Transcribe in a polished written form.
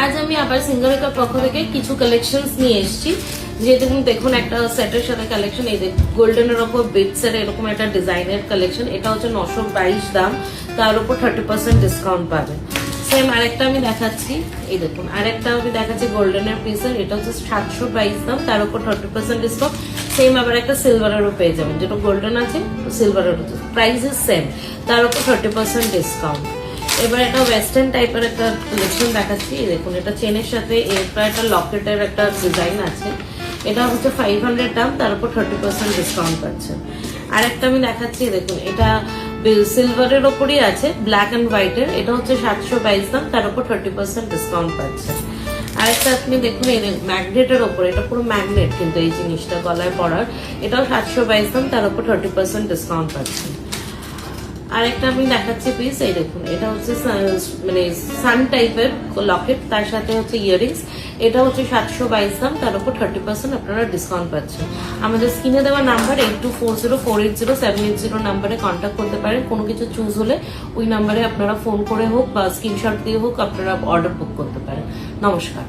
আজ আমি আবার সিঙ্গারের পক্ষ থেকে কিছু কালেকশনস নিয়ে এসেছি। যেহেতু দেখুন একটা সেটের সাথে কালেকশন, এই গোল্ডেনের ওপর বিটসের এরকম একটা ডিজাইনের কালেকশন। এটা হচ্ছে 922 দাম, তার উপর 30% ডিসকাউন্ট পাবেন। সেম আরেকটা আমি দেখাচ্ছি, এই দেখুন আরেকটা আমি দেখাচ্ছি গোল্ডেনের পিসের। এটা হচ্ছে 722 দাম, তার উপর 30% ডিসকাউন্ট। সেম আবার একটা সিলভারেরও পেয়ে যাবেন, যেটা গোল্ডেন আছে সিলভারের প্রাইস ইজ সেম, তার উপর 30% ডিসকাউন্ট। এবার একটা ওয়েস্টার্ন টাইপের একটা কালেকশন দেখাচ্ছি। দেখুন এটা চেনের সাথে এরপর একটা লকেটের একটা ডিজাইন আছে। এটা হচ্ছে 500 দাম, তার উপর 30% ডিসকাউন্ট পাচ্ছেন। আর একটা আমি দেখাচ্ছি, দেখুন এটা সিলভারের ওপরই আছে, ব্ল্যাক অ্যান্ড হোয়াইটের। এটা হচ্ছে 722 দাম, তার উপর 30% ডিসকাউন্ট পাচ্ছেন। আরেকটা আপনি দেখুন এই ম্যাগনেটের ওপর, এটা পুরো ম্যাগনেট কিন্তু এই জিনিসটা গলায় পরার। এটাও 722 দাম, তার উপর 30% ডিসকাউন্ট পাচ্ছেন। আরেকটা আমি দেখাচ্ছি পিস, এই দেখুন এটা হচ্ছে মানে সান টাইপের লকেট, তার সাথে হচ্ছে ইয়ারিংস। এটা হচ্ছে 722 দাম, তার উপর 30% আপনারা ডিসকাউন্ট পাচ্ছেন। আমাদের স্ক্রিনে দেওয়া নাম্বার 8240480780 নাম্বারে কন্ট্যাক্ট করতে পারেন। কোনো কিছু চুজ হলে ওই নাম্বারে আপনারা ফোন করে হোক বা স্ক্রিনশট দিয়ে হোক আপনারা অর্ডার বুক করতে পারেন। নমস্কার।